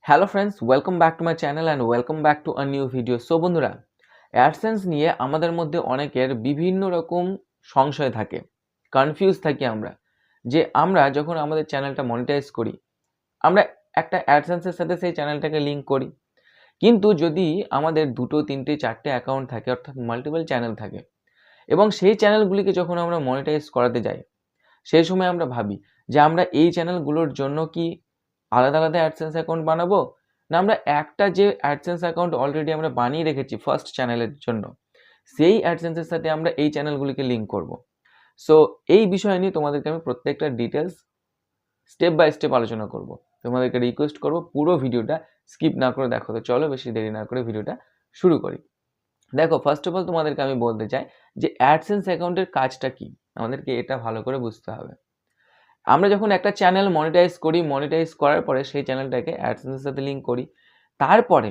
Hello friends, welcome back to my channel and welcome back to a new video. So বন্ধুরা, AdSense নিয়ে আমাদের মধ্যে অনেকের বিভিন্ন রকম সংশয় থাকে, কনফিউজ থাকি আমরা যে আমরা যখন আমাদের চ্যানেলটা মনিটাইজ করি, আমরা একটা অ্যাডসেন্সের সাথে সেই চ্যানেলটাকে লিঙ্ক করি। কিন্তু যদি আমাদের দুটো তিনটে চারটে অ্যাকাউন্ট থাকে, অর্থাৎ মাল্টিপল চ্যানেল থাকে, এবং সেই চ্যানেলগুলিকে যখন আমরা মনিটাইজ করাতে যাই, সেই সময় আমরা ভাবি যে আমরা এই চ্যানেলগুলোর জন্য কি আলাদা আলাদা অ্যাডসেন্স অ্যাকাউন্ট বানাবো, না আমরা একটা যে অ্যাডসেন্স অ্যাকাউন্ট অলরেডি আমরা বানিয়ে রেখেছি ফার্স্ট চ্যানেলের জন্য, সেই অ্যাডসেন্সের সাথে আমরা এই চ্যানেলগুলিকে লিঙ্ক করব। সো এই বিষয় নিয়ে তোমাদেরকে আমি প্রত্যেকটা ডিটেলস স্টেপ বাই স্টেপ আলোচনা করব। তোমাদেরকে রিকোয়েস্ট করব পুরো ভিডিওটা স্কিপ না করে দেখো। তো চলো বেশি দেরি না করে ভিডিওটা শুরু করি। দেখো, ফার্স্ট অফ অল তোমাদেরকে আমি বলতে চাই যে অ্যাডসেন্স অ্যাকাউন্টের কাজটা কি, আমাদেরকে এটা ভালো করে বুঝতে হবে। আমরা যখন একটা চ্যানেল মনিটাইজ করি, মনিটাইজ করার পরে সেই চ্যানেলটাকে অ্যাডসেন্সের সাথে লিঙ্ক করি। তারপরে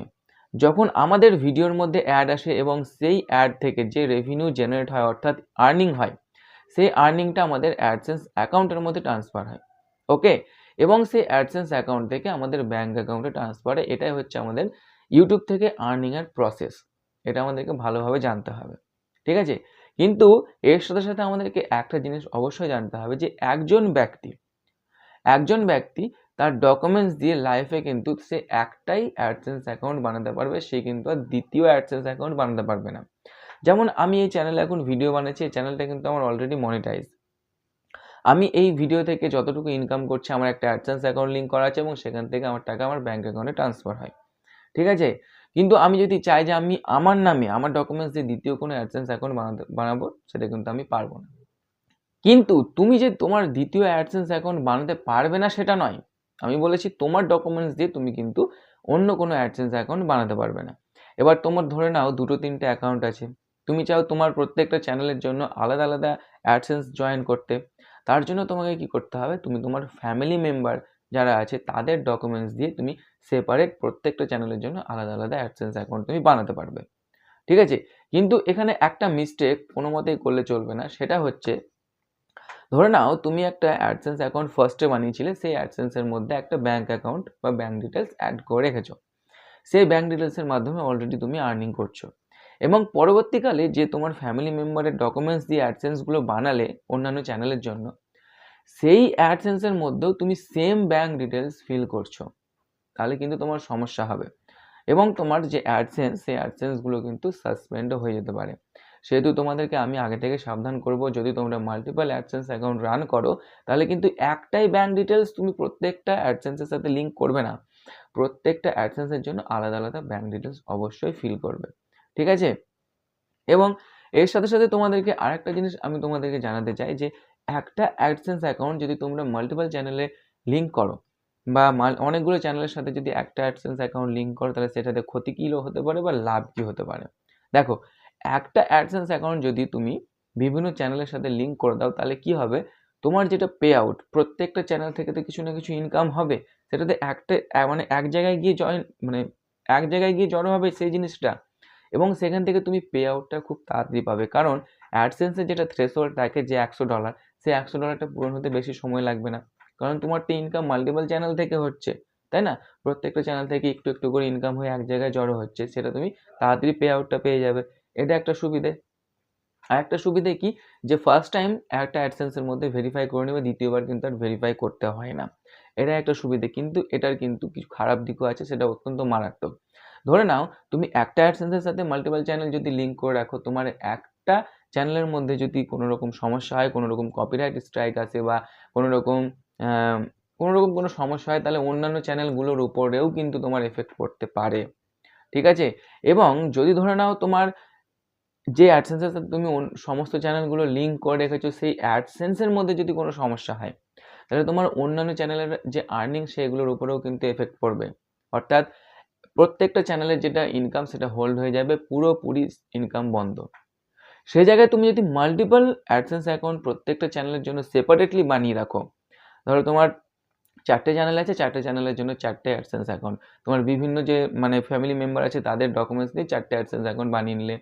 যখন আমাদের ভিডিওর মধ্যে অ্যাড আসে এবং সেই অ্যাড থেকে যে রেভিনিউ জেনারেট হয়, অর্থাৎ আর্নিং হয়, সেই আর্নিংটা আমাদের অ্যাডসেন্স অ্যাকাউন্টের মধ্যে ট্রান্সফার হয়। ওকে, এবং সেই অ্যাডসেন্স অ্যাকাউন্ট থেকে আমাদের ব্যাঙ্ক অ্যাকাউন্টে ট্রান্সফার হয়। এটাই হচ্ছে আমাদের ইউটিউব থেকে আর্নিংয়ের প্রসেস। এটা আমাদেরকে ভালোভাবে জানতে হবে, ঠিক আছে? কিন্তু এর সাথে সাথে আমাদেরকে একটা জিনিস অবশ্যই জানতে হবে যে একজন ব্যক্তি তার ডকুমেন্টস দিয়ে লাইফে কিন্তু সে একটাই অ্যাডসেন্স অ্যাকাউন্ট বানাতে পারবে, সে কিন্তু আর দ্বিতীয় অ্যাডসেন্স অ্যাকাউন্ট বানাতে পারবে না। যেমন আমি এই চ্যানেলে এখন ভিডিও বানাচ্ছি, এই চ্যানেলটা কিন্তু আমার অলরেডি মনিটাইজ। আমি এই ভিডিও থেকে যতটুকু ইনকাম করছি, আমার একটা অ্যাডসেন্স অ্যাকাউন্ট লিঙ্ক করা আছে এবং সেখান থেকে আমার টাকা আমার ব্যাঙ্ক অ্যাকাউন্টে ট্রান্সফার হয়, ঠিক আছে? কিন্তু আমি যদি চাই যে আমি আমার নামে আমার ডকুমেন্টস দিয়ে দ্বিতীয় কোনো অ্যাডসেন্স অ্যাকাউন্ট বানাবো, সেটা কিন্তু আমি পারবো না। কিন্তু তুমি যে তোমার দ্বিতীয় অ্যাডসেন্স অ্যাকাউন্ট বানাতে পারবে না সেটা নয়, আমি বলেছি তোমার ডকুমেন্টস দিয়ে তুমি কিন্তু অন্য কোনো অ্যাডসেন্স অ্যাকাউন্ট বানাতে পারবে না। এবার তোমার ধরে নাও দুটো তিনটে অ্যাকাউন্ট আছে, তুমি চাও তোমার প্রত্যেকটা চ্যানেলের জন্য আলাদা আলাদা অ্যাডসেন্স জয়েন করতে। তার জন্য তোমাকে কি করতে হবে, তুমি তোমার ফ্যামিলি মেম্বার যারা আছে তাদের ডকুমেন্টস দিয়ে তুমি সেপারেট প্রত্যেকটা চ্যানেলের জন্য আলাদা আলাদা অ্যাডসেন্স অ্যাকাউন্ট তুমি বানাতে পারবে, ঠিক আছে? কিন্তু এখানে একটা মিস্টেক কোনো মতেই করলে চলবে না, সেটা হচ্ছে ধরে নাও তুমি একটা অ্যাডসেন্স অ্যাকাউন্ট ফার্স্টে বানিয়েছিলে, সেই অ্যাডসেন্সের মধ্যে একটা ব্যাঙ্ক অ্যাকাউন্ট বা ব্যাঙ্ক ডিটেলস অ্যাড করে রেখেছো। সেই ব্যাঙ্ক ডিটেলসের মাধ্যমে অলরেডি তুমি আর্নিং করছো, এবং পরবর্তীকালে যে তোমার ফ্যামিলি মেম্বারের ডকুমেন্টস দিয়ে অ্যাডসেন্সগুলো বানালে অন্যান্য চ্যানেলের জন্য, সেই অ্যাডসেন্সের মধ্যেও তুমি সেম ব্যাঙ্ক ডিটেলস ফিল করছো, তাহলে কিন্তু তোমার সমস্যা হবে এবং তোমার যে অ্যাডসেন্স, সেই অ্যাডসেন্সগুলো কিন্তু সাসপেন্ডও হয়ে যেতে পারে। সেহেতু তোমাদেরকে আমি আগে থেকে সাবধান করব, যদি তোমরা মাল্টিপল অ্যাডসেন্স অ্যাকাউন্ট রান করো, তাহলে কিন্তু একটাই ব্যাঙ্ক ডিটেলস তুমি প্রত্যেকটা অ্যাডসেন্সের সাথে লিঙ্ক করবে না, প্রত্যেকটা অ্যাডসেন্সের জন্য আলাদা আলাদা ব্যাঙ্ক ডিটেলস অবশ্যই ফিল করবে, ঠিক আছে? এবং এর সাথে সাথে তোমাদেরকে আরেকটা জিনিস আমি তোমাদেরকে জানাতে চাই যে একটা অ্যাডসেন্স অ্যাকাউন্ট যদি তোমরা মাল্টিপল চ্যানেলে লিঙ্ক করো বা অনেকগুলো চ্যানেলের সাথে যদি একটা অ্যাডসেন্স অ্যাকাউন্ট লিঙ্ক করো, তাহলে সেটাতে ক্ষতি কী হতে পারে বা লাভ কী হতে পারে। দেখো, একটা অ্যাডসেন্স অ্যাকাউন্ট যদি তুমি বিভিন্ন চ্যানেলের সাথে লিঙ্ক করে দাও, তাহলে কি হবে, তোমার যেটা পে আউট প্রত্যেকটা চ্যানেল থেকে তো কিছু না কিছু ইনকাম হবে, সেটাতে একটা মানে এক জায়গায় গিয়ে মানে এক জায়গায় গিয়ে জড়ো হবে সেই জিনিসটা, এবং সেখান থেকে তুমি পে আউটটা খুব তাড়াতাড়ি পাবে। কারণ অ্যাডসেন্সের যেটা থ্রেশহোল্ড থাকে যে $100, সেই $100টা পূরণ হতে বেশি সময় লাগবে না, কারণ তোমার তো ইনকাম মাল্টিপল চ্যানেল থেকে হচ্ছে, তাই না? প্রত্যেকটা চ্যানেল থেকে একটু একটু করে ইনকাম হয়ে এক জায়গায় জড়ো হচ্ছে, সেটা তুমি তাড়াতাড়ি পে আউটটা পেয়ে যাবে। এটা একটা সুবিধে। আর একটা সুবিধে কি, যে ফার্স্ট টাইম একটা অ্যাডসেন্সের মধ্যে ভেরিফাই করে নেবে, দ্বিতীয়বার কিন্তু আর ভেরিফাই করতে হয় না। এটা একটা সুবিধে, কিন্তু এটার কিন্তু কিছু খারাপ দিকও আছে, সেটা অত্যন্ত মারাত্মক। ধরে নাও তুমি একটা অ্যাডসেন্সের সাথে মাল্টিপল চ্যানেল যদি লিঙ্ক করে রাখো, তোমার একটা চ্যানেলের মধ্যে যদি কোনো রকম সমস্যা হয়, কোনো রকম কপিরাইট স্ট্রাইক আসে বা কোনো রকম কোনো সমস্যা হয়, তাহলে অন্যান্য চ্যানেলগুলোর উপরেও কিন্তু তোমার এফেক্ট পড়তে পারে, ঠিক আছে? এবং যদি ধরে নাও তোমার যে অ্যাডসেন্সের সাথে তুমি সমস্ত চ্যানেলগুলো লিঙ্ক করে রেখেছো, সেই অ্যাডসেন্সের মধ্যে যদি কোনো সমস্যা হয়, তাহলে তোমার অন্যান্য চ্যানেলের যে আর্নিং সেগুলোর উপরেও কিন্তু এফেক্ট পড়বে। অর্থাৎ প্রত্যেকটা চ্যানেলের যেটা ইনকাম সেটা হোল্ড হয়ে যাবে, পুরোপুরি ইনকাম বন্ধ। সেই জায়গায় তুমি যদি মাল্টিপল অ্যাডসেন্স অ্যাকাউন্ট প্রত্যেকটা চ্যানেলের জন্য সেপারেটলি বানিয়ে রাখো, ধরো তোমার 4টে চ্যানেল আছে, 4টে চ্যানেলের জন্য 4টে অ্যাডসেন্স অ্যাকাউন্ট, তোমার বিভিন্ন যে মানে ফ্যামিলি মেম্বার আছে তাদের ডকুমেন্টস দিয়ে 4টে অ্যাডসেন্স অ্যাকাউন্ট বানিয়ে নিলে,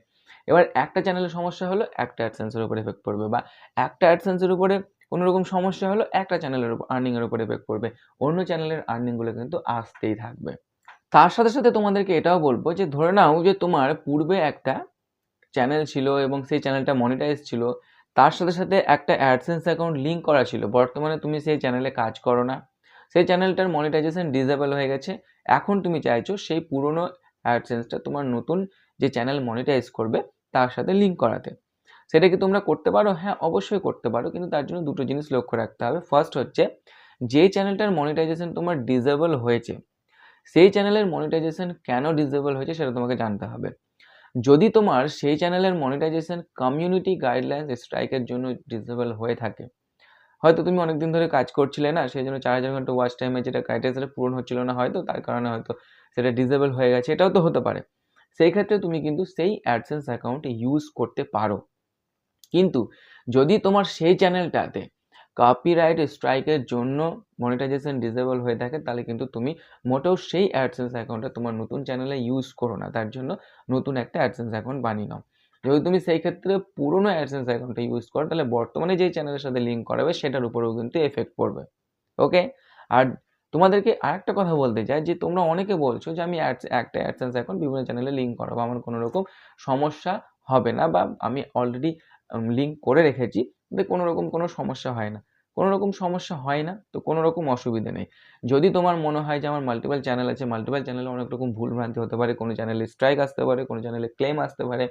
এবার একটা চ্যানেলের সমস্যা হলো একটা অ্যাডসেন্সের উপর এফেক্ট পড়বে, বা একটা অ্যাডসেন্সের উপরে কোনো রকম সমস্যা হলো একটা চ্যানেলের উপর আর্নিংয়ের উপর এফেক্ট পড়বে, অন্য চ্যানেলের আর্নিংগুলো কিন্তু আসতেই থাকবে, তার সাথে সাথে তোমাদেরকে এটাও বলবো যে ধরে নাও যে তোমার পূর্বে একটা চ্যানেল ছিল এবং সেই চ্যানেলটা মনিটাইজ ছিল, তার সাথে সাথে একটা অ্যাডসেন্স অ্যাকাউন্ট লিঙ্ক করা ছিল। বর্তমানে তুমি সেই চ্যানেলে কাজ করো না, সেই চ্যানেলটার মনিটাইজেশন ডিসেবল হয়ে গেছে। এখন তুমি চাইছো সেই পুরনো অ্যাডসেন্সটা তোমার নতুন যে চ্যানেল মনিটাইজ করবে তার সাথে লিঙ্ক করাতে। সেটা কি তোমরা করতে পারো? হ্যাঁ, অবশ্যই করতে পারো, কিন্তু তার জন্য দুটো জিনিস লক্ষ্য রাখতে হবে। ফার্স্ট হচ্ছে, যে চ্যানেলটার মনিটাইজেশন তোমার ডিসেবল হয়েছে সেই চ্যানেলের মনিটাইজেশন কেন ডিসেবল হয়েছে সেটা তোমাকে জানতে হবে। যদি তোমার সেই চ্যানেলের মনিটাইজেশন কমিউনিটি গাইডলাইন্স স্ট্রাইকের জন্য ডিসেবল হয়ে থাকে, হয়তো তুমি অনেকদিন ধরে কাজ করছিলে না, সেই জন্য 4000 ঘন্টা ওয়াচ টাইমে যেটা ক্রাইটেরিয়া সেটা পূরণ হচ্ছিল না, হয়তো তার কারণে হয়তো সেটা ডিসেবল হয়ে গেছে, এটাও তো হতে পারে। সেই ক্ষেত্রে তুমি কিন্তু সেই অ্যাডসেন্স অ্যাকাউন্ট ইউজ করতে পারো। কিন্তু যদি তোমার সেই চ্যানেলটাতে কপিরাইট স্ট্রাইকের জন্য মনিটাইজেশন ডিসেবল হয়ে থাকে, তাহলে কিন্তু তুমি মোটেও সেই অ্যাডসেন্স অ্যাকাউন্টটা তোমার নতুন চ্যানেলে ইউজ করো না, তার জন্য নতুন একটা অ্যাডসেন্স অ্যাকাউন্ট বানিয়ে নাও। যদি তুমি সেই ক্ষেত্রে পুরনো অ্যাডসেন্স অ্যাকাউন্টটা ইউজ করো, তাহলে বর্তমানে যেই চ্যানেলের সাথে লিঙ্ক করাবে সেটার উপরেও কিন্তু এফেক্ট পড়বে। ওকে? আর তোমাদেরকে আরেকটা কথা বলতে চাই যে তোমরা অনেকে বলছো যে আমি একটা অ্যাডসেন্স অ্যাকাউন্ট বিভিন্ন চ্যানেলে লিঙ্ক করাবো, আমার কোনো রকম সমস্যা হবে না, বা আমি অলরেডি লিঙ্ক করে রেখেছি, কোনো রকম কোনো সমস্যা হয় না। কোনো রকম সমস্যা হয় না তো কোনো রকম অসুবিধে নেই। যদি তোমার মনে হয় যে আমার মাল্টিপল চ্যানেল আছে, মাল্টিপল চ্যানেলে অনেক রকম ভুলভ্রান্তি হতে পারে, কোনো চ্যানেলে স্ট্রাইক আসতে পারে, কোনো চ্যানেলে ক্লেম আসতে পারে,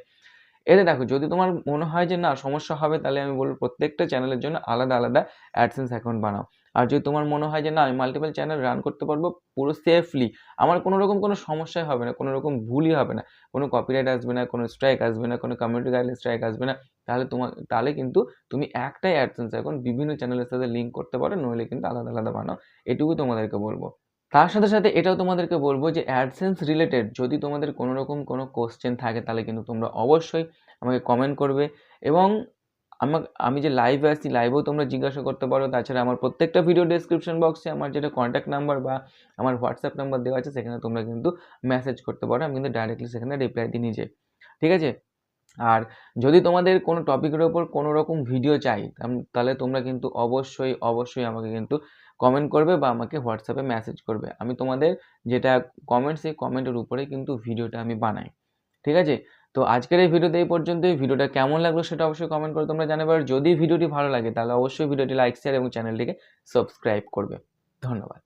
এতে দেখো যদি তোমার মনে হয় যে না সমস্যা হবে, তাহলে আমি বলবো প্রত্যেকটা চ্যানেলের জন্য আলাদা আলাদা অ্যাডসেন্স অ্যাকাউন্ট বানাও। আর যদি তোমার মনে হয় যে না আমি মাল্টিপল চ্যানেল রান করতে পারবো পুরো সেফলি, আমার কোনো রকম কোনো সমস্যাই হবে না, কোনো রকম ভুলই হবে না, কোনো কপিরাইট আসবে না, কোনো স্ট্রাইক আসবে না, কোনো কমিউনিটি গাইডলাইন স্ট্রাইক আসবে না, তাহলে কিন্তু তুমি একটাই অ্যাডসেন্স অ্যাকাউন্ট বিভিন্ন চ্যানেলের সাথে লিঙ্ক করতে পারো, নইলে কিন্তু আলাদা আলাদা বানাও। এটুকুই তোমাদেরকে বলবো। তার সাথে সাথে এটাও তোমাদেরকে বলবো যে অ্যাডসেন্স রিলেটেড যদি তোমাদের কোনো রকম কোনো কোশ্চেন থাকে, তাহলে কিন্তু তোমরা অবশ্যই আমাকে কমেন্ট করবে, এবং আমি যে লাইভে আসছি লাইভেও তোমরা জিজ্ঞাসা করতে পারো। তাছাড়া আমার প্রত্যেকটা ভিডিও ডেসক্রিপশন বক্সে আমার যেটা কন্ট্যাক্ট নাম্বার বা আমার হোয়াটসঅ্যাপ নাম্বার দেওয়া আছে, সেখানে তোমরা কিন্তু মেসেজ করতে পারো, আমি কিন্তু ডাইরেক্টলি সেখানে রিপ্লাই দিয়ে নিজে। ঠিক আছে? আর যদি তোমাদের কোনো টপিকের ওপর কোনো রকম ভিডিও চাই, তাহলে তোমরা কিন্তু অবশ্যই অবশ্যই আমাকে কিন্তু কমেন্ট করবে বা আমাকে হোয়াটসঅ্যাপে মেসেজ করবে। আমি তোমাদের যেটা কমেন্ট, সেই কমেন্টের উপরে কিন্তু ভিডিওটা আমি বানাই। ঠিক আছে? তো আজকের এই ভিডিওতে এই পর্যন্তই। ভিডিওটা কেমন লাগলো সেটা অবশ্যই কমেন্ট করে তোমরা জানাবে। আর যদি ভিডিওটি ভালো লাগে তাহলে অবশ্যই ভিডিওটি লাইক, শেয়ার এবং চ্যানেলটিকে সাবস্ক্রাইব করবে। ধন্যবাদ।